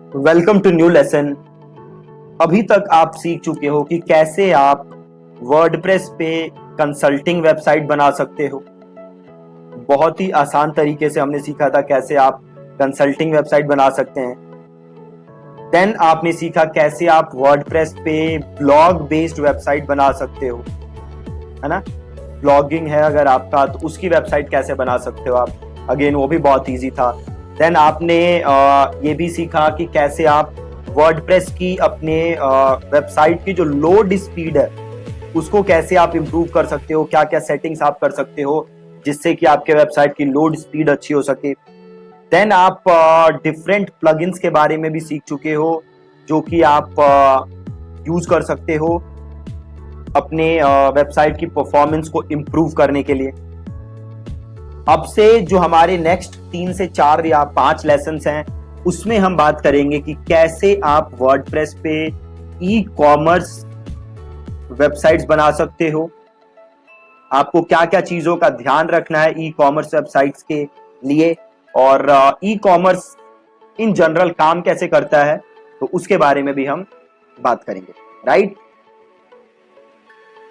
Welcome to new lesson. अभी तक आप सीख चुके हो कि कैसे आप वर्डप्रेस पे कंसल्टिंग वेबसाइट बना सकते हो। बहुत ही आसान तरीके से हमने सीखा था कैसे आप कंसल्टिंग वेबसाइट बना सकते हैं। देन आपने सीखा कैसे आप वर्डप्रेस पे ब्लॉग बेस्ड वेबसाइट बना सकते हो, है ना। ब्लॉगिंग है अगर आपका तो उसकी वेबसाइट कैसे बना सकते हो आप, अगेन वो भी बहुत इजी था। देन आपने ये भी सीखा कि कैसे आप वर्डप्रेस की अपने वेबसाइट की जो लोड स्पीड है उसको कैसे आप इम्प्रूव कर सकते हो, क्या क्या सेटिंग्स आप कर सकते हो जिससे कि आपके वेबसाइट की लोड स्पीड अच्छी हो सके। देन आप डिफरेंट प्लगइन्स के बारे में भी सीख चुके हो जो कि आप यूज कर सकते हो अपने वेबसाइट की परफॉर्मेंस को इम्प्रूव करने के लिए। अब से जो हमारे नेक्स्ट 3 से 4 या 5 लेसन्स हैं उसमें हम बात करेंगे कि कैसे आप वर्डप्रेस पे ई कॉमर्स वेबसाइट्स बना सकते हो, आपको क्या क्या चीजों का ध्यान रखना है ई कॉमर्स वेबसाइट्स के लिए, और ई कॉमर्स इन जनरल काम कैसे करता है तो उसके बारे में भी हम बात करेंगे, राइट।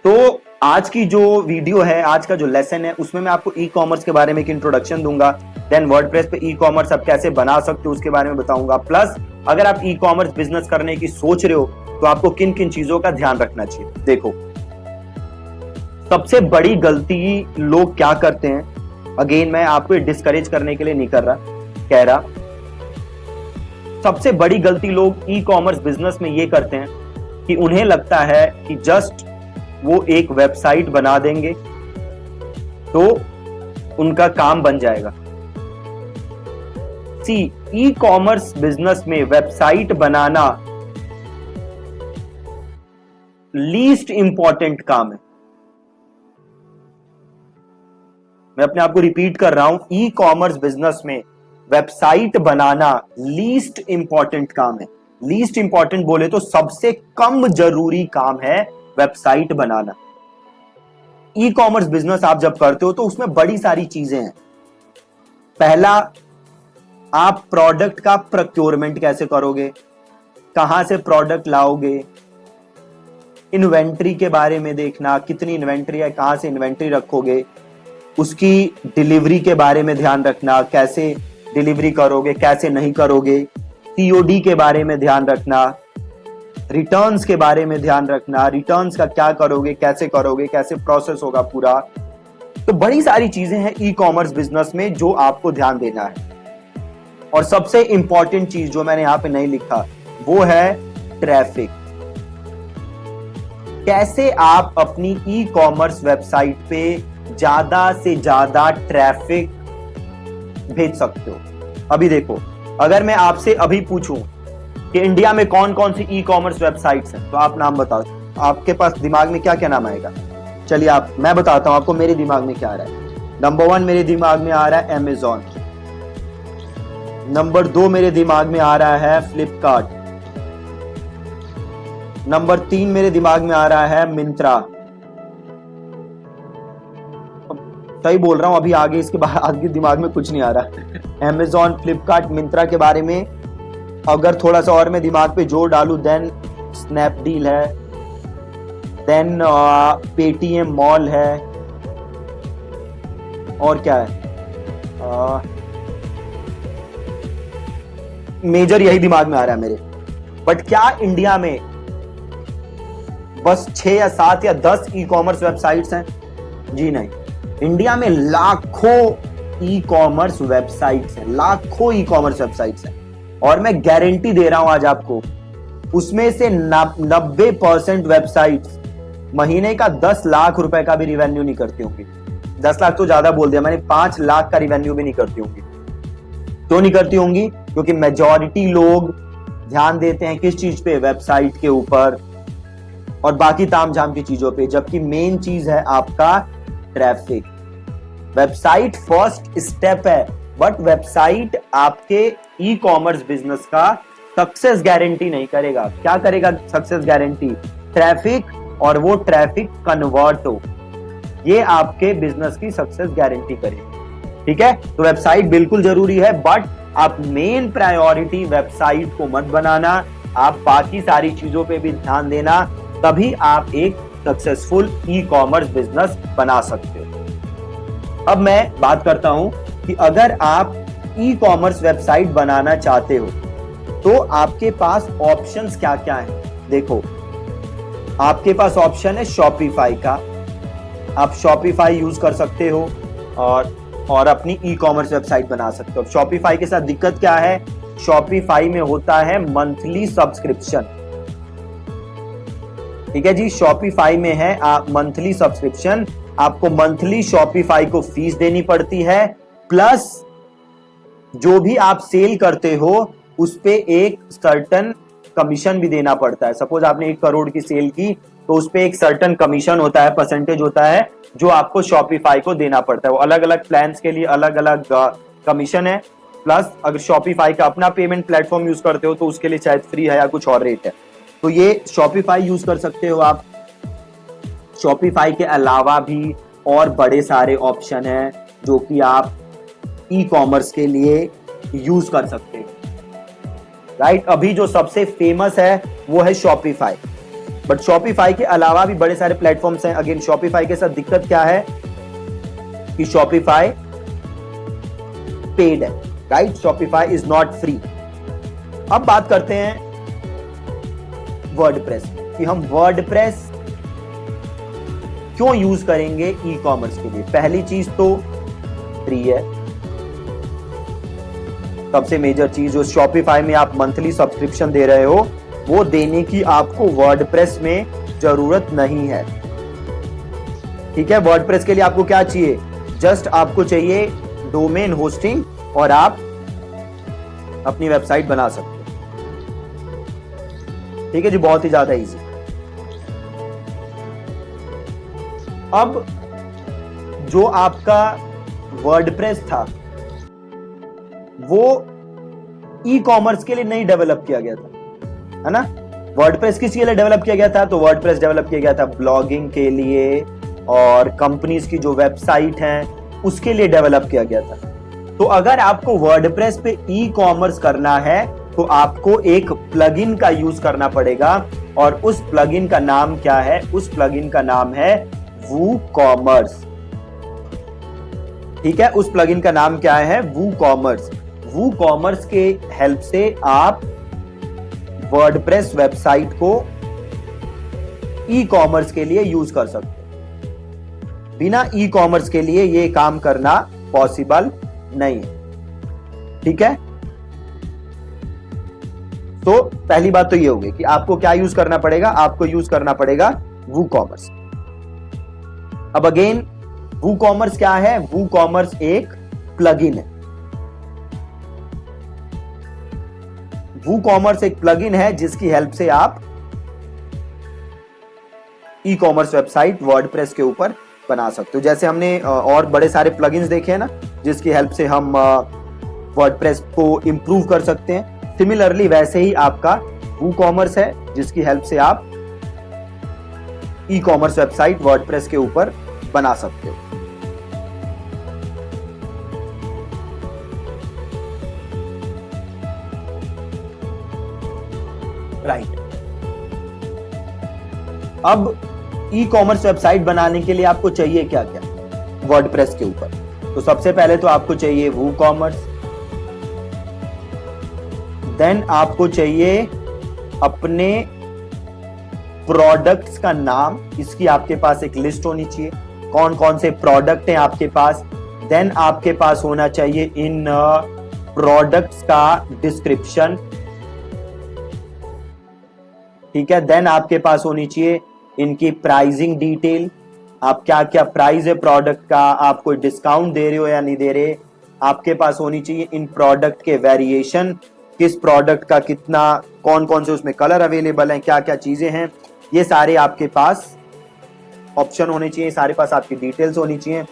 तो आज की जो वीडियो है, आज का जो लेसन है, उसमें मैं आपको ई कॉमर्स के बारे में एक इंट्रोडक्शन दूंगा। देन वर्डप्रेस पे ई कॉमर्स आप कैसे बना सकते हो उसके बारे में बताऊंगा। प्लस अगर आप ई कॉमर्स बिजनेस करने की सोच रहे हो तो आपको किन किन चीजों का ध्यान रखना चाहिए। देखो, सबसे बड़ी गलती लोग क्या करते हैं, अगेन मैं आपको डिस्करेज करने के लिए नहीं कह रहा, सबसे बड़ी गलती लोग ई कॉमर्स बिजनेस में ये करते हैं कि उन्हें लगता है कि जस्ट वो एक वेबसाइट बना देंगे तो उनका काम बन जाएगा। ई कॉमर्स बिजनेस में वेबसाइट बनाना लीस्ट इंपॉर्टेंट काम है। मैं अपने आप को रिपीट कर रहा हूं, ई कॉमर्स बिजनेस में वेबसाइट बनाना लीस्ट इंपॉर्टेंट काम है। लीस्ट इंपॉर्टेंट बोले तो सबसे कम जरूरी काम है वेबसाइट बनाना। ई कॉमर्स बिजनेस आप जब करते हो तो उसमें बड़ी सारी चीजें हैं। पहला, आप प्रोडक्ट का प्रोक्योरमेंट कैसे करोगे, कहां से प्रोडक्ट लाओगे, इन्वेंट्री के बारे में देखना, कितनी इन्वेंट्री है, कहां से इन्वेंट्री रखोगे, उसकी डिलीवरी के बारे में ध्यान रखना, कैसे डिलीवरी करोगे, कैसे नहीं करोगे, सीओडी के बारे में ध्यान रखना, रिटर्न्स के बारे में ध्यान रखना, रिटर्न्स का क्या करोगे, कैसे प्रोसेस होगा पूरा। तो बड़ी सारी चीजें हैं ई कॉमर्स बिजनेस में जो आपको ध्यान देना है। और सबसे इंपॉर्टेंट चीज जो मैंने यहां पे नहीं लिखा वो है ट्रैफिक। कैसे आप अपनी ई कॉमर्स वेबसाइट पे ज्यादा से ज्यादा ट्रैफिक भेज सकते हो। अभी देखो, अगर मैं आपसे अभी पूछूं कि इंडिया में कौन कौन सी ई कॉमर्स वेबसाइट्स हैं तो आप नाम बताओ। आपके पास दिमाग में क्या क्या नाम आएगा? चलिए मैं बताता हूं आपको मेरे दिमाग में क्या आ रहा है। नंबर 1 मेरे दिमाग में आ रहा है अमेजॉन। नंबर 2 मेरे दिमाग में आ रहा है फ्लिपकार्ट। नंबर 3 मेरे दिमाग में आ रहा है मिंत्रा। सही बोल रहा हूं, अभी आगे इसके बाद आगे दिमाग में कुछ नहीं आ रहा। अमेजॉन, फ्लिपकार्ट, मिंत्रा के बारे में अगर थोड़ा सा और मैं दिमाग पे जोर डालूं, देन स्नैपडील है, देन पेटीएम मॉल है, और क्या है, मेजर यही दिमाग में आ रहा है मेरे। बट क्या इंडिया में बस 6 या 7 या 10 ई कॉमर्स वेबसाइट्स हैं? जी नहीं, इंडिया में लाखों ई कॉमर्स वेबसाइट्स हैं, लाखों ई कॉमर्स वेबसाइट्स हैं। और मैं गारंटी दे रहा हूं आज आपको, उसमें से 90% वेबसाइट्स महीने का 10 लाख रुपए का भी रिवेन्यू नहीं करती होंगी। 10 लाख तो ज्यादा बोल दिया मैंने, 5 लाख का रिवेन्यू भी नहीं करती होंगी। क्यों नहीं करती होंगी? क्योंकि मेजॉरिटी लोग ध्यान देते हैं किस चीज पे, वेबसाइट के ऊपर और बाकी तामझाम की चीजों पे, जबकि मेन चीज है आपका ट्रैफिक। वेबसाइट फर्स्ट स्टेप है, बट वेबसाइट आपके ई कॉमर्स बिजनेस का सक्सेस गारंटी नहीं करेगा। क्या करेगा सक्सेस गारंटी? ट्रैफिक, और वो ट्रैफिक कन्वर्ट हो, ये आपके बिजनेस की सक्सेस गारंटी करेगी। ठीक है, तो वेबसाइट बिल्कुल जरूरी है, बट आप मेन प्रायोरिटी वेबसाइट को मत बनाना, आप बाकी सारी चीजों पे भी ध्यान देना, तभी आप एक सक्सेसफुल ई कॉमर्स बिजनेस बना सकते हो। अब मैं बात करता हूं कि अगर आप ई कॉमर्स वेबसाइट बनाना चाहते हो तो आपके पास ऑप्शंस क्या क्या हैं। देखो, आपके पास ऑप्शन है शॉपिफाई का, आप शॉपिफाई यूज कर सकते हो और अपनी ई कॉमर्स वेबसाइट बना सकते हो। शॉपिफाई के साथ दिक्कत क्या है, शॉपिफाई में होता है मंथली सब्सक्रिप्शन। ठीक है जी, शॉपिफाई में है आप मंथली सब्सक्रिप्शन, आपको मंथली शॉपिफाई को फीस देनी पड़ती है, प्लस जो भी आप सेल करते हो उस पे एक सर्टन कमीशन भी देना पड़ता है। सपोज आपने 1 करोड़ की सेल की तो उस पे एक सर्टन कमीशन होता है, परसेंटेज होता है जो आपको शॉपिफाई को देना पड़ता है। वो अलग अलग प्लान्स के लिए अलग अलग कमीशन है, प्लस अगर शॉपिफाई का अपना पेमेंट प्लेटफॉर्म यूज करते हो तो उसके लिए शायद फ्री है या कुछ और रेट है। तो ये शॉपिफाई यूज कर सकते हो आप। शॉपिफाई के अलावा भी और बड़े सारे ऑप्शन हैं जो कि आप ई कॉमर्स के लिए यूज कर सकते हो। राइट, अभी जो सबसे फेमस है वो है शॉपिफाई, बट शॉपिफाई के अलावा भी बड़े सारे प्लेटफॉर्म्स हैं। अगेन, शॉपिफाई के साथ दिक्कत क्या है कि शॉपिफाई पेड है। Right, Shopify is not free. अब बात करते हैं वर्डप्रेस कि हम वर्डप्रेस क्यों यूज करेंगे ई कॉमर्स के लिए। पहली चीज तो फ्री है, सबसे मेजर चीज। जो शॉपिफाई में आप मंथली सब्सक्रिप्शन दे रहे हो वो देने की आपको वर्डप्रेस में जरूरत नहीं है। ठीक है, वर्डप्रेस के लिए आपको क्या चाहिए, जस्ट आपको चाहिए डोमेन होस्टिंग और आप अपनी वेबसाइट बना सकते हो। ठीक है जी, बहुत ही ज्यादा इजी। अब जो आपका वर्डप्रेस था वो ई कॉमर्स के लिए नहीं डेवलप किया गया था, है ना। वर्डप्रेस किस लिए डेवलप किया गया था, तो वर्डप्रेस डेवलप किया गया था ब्लॉगिंग के लिए और कंपनीज की जो वेबसाइट हैं उसके लिए डेवलप किया गया था। तो अगर आपको वर्डप्रेस पे ई कॉमर्स करना है तो आपको एक प्लगइन का यूज करना पड़ेगा, और उस प्लगइन का नाम क्या है, उस प्लगइन का नाम है वूकॉमर्स। ठीक है, उस प्लगइन का नाम क्या है, वूकॉमर्स। वूकॉमर्स के हेल्प से आप वर्डप्रेस वेबसाइट को ई कॉमर्स के लिए यूज कर सकते हैं। बिना ई कॉमर्स के लिए ये काम करना पॉसिबल नहीं है। ठीक है, तो पहली बात तो ये होगी कि आपको क्या यूज करना पड़ेगा, आपको यूज करना पड़ेगा वूकॉमर्स। अब अगेन, वूकॉमर्स क्या है, वूकॉमर्स एक प्लगइन है। वूकॉमर्स एक प्लगइन है जिसकी हेल्प से आप ई कॉमर्स वेबसाइट वर्डप्रेस के ऊपर बना सकते हो। जैसे हमने और बड़े सारे प्लगइन्स देखे हैं ना, जिसकी हेल्प से हम वर्डप्रेस को इंप्रूव कर सकते हैं। सिमिलरली वैसे ही आपका वूकॉमर्स है जिसकी हेल्प से आप ई कॉमर्स वेबसाइट वर्डप्रेस के ऊपर बना सकते हो। राइट, अब ई कॉमर्स वेबसाइट बनाने के लिए आपको चाहिए क्या क्या वर्डप्रेस के ऊपर। तो सबसे पहले तो आपको चाहिए वूकॉमर्स, देन आपको चाहिए अपने प्रोडक्ट्स का नाम, इसकी आपके पास एक लिस्ट होनी चाहिए, कौन कौन से प्रोडक्ट हैं आपके पास। देन आपके पास होना चाहिए इन प्रोडक्ट्स का डिस्क्रिप्शन। ठीक है, देन आपके पास होनी चाहिए इनकी प्राइसिंग डिटेल, आप क्या क्या प्राइस है प्रोडक्ट का, आप कोई डिस्काउंट दे रहे हो या नहीं दे रहे। आपके पास होनी चाहिए इन प्रोडक्ट के वेरिएशन, किस प्रोडक्ट का कितना, कौन कौन से उसमें कलर अवेलेबल हैं, क्या क्या चीजें हैं, ये सारे आपके पास ऑप्शन होने चाहिए, सारे पास आपकी डिटेल्स होनी चाहिए।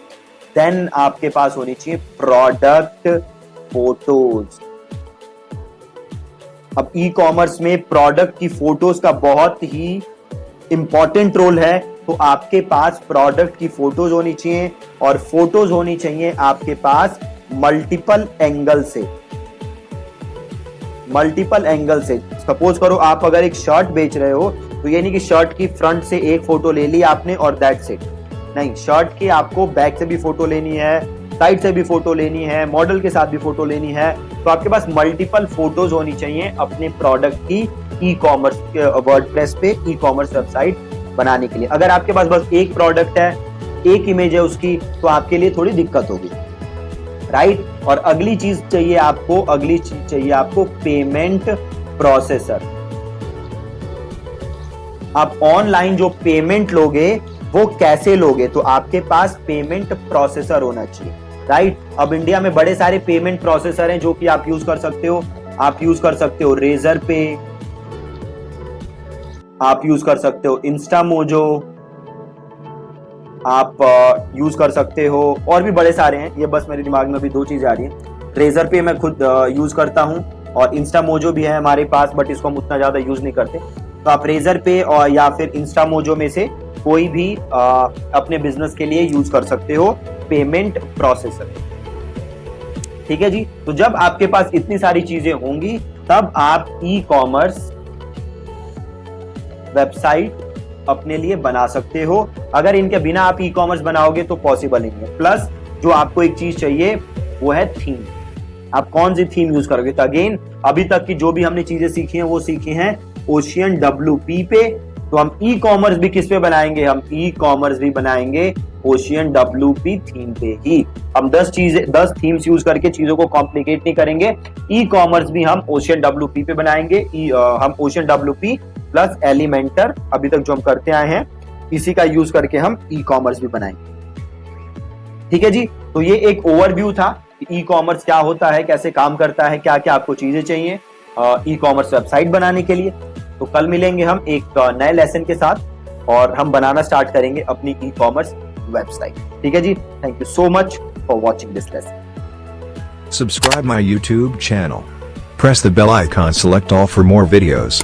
देन आपके पास होनी चाहिए प्रोडक्ट फोटोज। अब ई कॉमर्स में प्रोडक्ट की फोटोज का बहुत ही इंपॉर्टेंट रोल है, तो आपके पास प्रोडक्ट की फोटोज होनी चाहिए, और फोटोज होनी चाहिए आपके पास मल्टीपल एंगल से। मल्टीपल एंगल से। सपोज करो आप अगर एक शर्ट बेच रहे हो तो ये नहीं कि शर्ट की फ्रंट से एक फोटो ले ली आपने और दैट्स इट, नहीं, शर्ट की आपको बैक से भी फोटो लेनी है, साइड से भी फोटो लेनी है, मॉडल के साथ भी फोटो लेनी है। तो आपके पास मल्टीपल फोटोज होनी चाहिए अपने प्रोडक्ट की ई कॉमर्स वर्डप्रेस पे ई कॉमर्स वेबसाइट बनाने के लिए। अगर आपके पास बस एक प्रोडक्ट है, एक इमेज है उसकी, तो आपके लिए थोड़ी दिक्कत होगी, राइट। और अगली चीज चाहिए आपको पेमेंट प्रोसेसर। आप ऑनलाइन जो पेमेंट लोगे वो कैसे लोगे, तो आपके पास पेमेंट प्रोसेसर होना चाहिए, राइट। अब इंडिया में बड़े सारे पेमेंट प्रोसेसर हैं जो कि आप यूज कर सकते हो। आप यूज कर सकते हो रेजर पे, आप यूज कर सकते हो इंस्टामोजो, आप यूज कर सकते हो, और भी बड़े सारे हैं। ये बस मेरे दिमाग में अभी दो चीजें आ रही हैं। रेजर पे मैं खुद यूज करता हूं और इंस्टामोजो भी है हमारे पास, बट इसको हम उतना ज्यादा यूज नहीं करते। तो आप रेजर पे और या फिर इंस्टामोजो में से कोई भी अपने बिजनेस के लिए यूज कर सकते हो पेमेंट प्रोसेसर, ठीक है जी। तो जब आपके पास इतनी सारी चीजें होंगी तब आप ई कॉमर्स वेबसाइट अपने लिए बना सकते हो। अगर इनके बिना आप ई कॉमर्स बनाओगे तो पॉसिबल नहीं है। प्लस जो आपको एक चीज चाहिए वो है थीम। आप कौन सी थीम यूज करोगे, तो अगेन अभी तक की जो भी हमने चीजें सीखी हैं वो सीखी हैं ओशियन WP पे। तो हम ई कॉमर्स भी किस पे बनाएंगे, हम ई कॉमर्स भी बनाएंगे ओशियन WP थीम पे ही। हम 10 थीम्स यूज करके चीजों को कॉम्प्लिकेट नहीं करेंगे। ई कॉमर्स भी हम ओशियन WP पे बनाएंगे। हम ओशियन WP प्लस एलिमेंटर अभी तक जो हम करते आए हैं इसी का यूज करके हम ई कॉमर्स भी बनाएंगे, ठीक है जी। तो ये एक ओवरव्यू था ई कॉमर्स क्या होता है, कैसे काम करता है, क्या क्या आपको चीजें चाहिए ई कॉमर्स वेबसाइट बनाने के लिए। तो कल मिलेंगे हम एक नए लेसन के साथ और हम बनाना स्टार्ट करेंगे अपनी ई कॉमर्स वेबसाइट, ठीक है जी। Thank you so much for watching this lesson. Subscribe my YouTube channel. Press the bell icon, select all for more videos.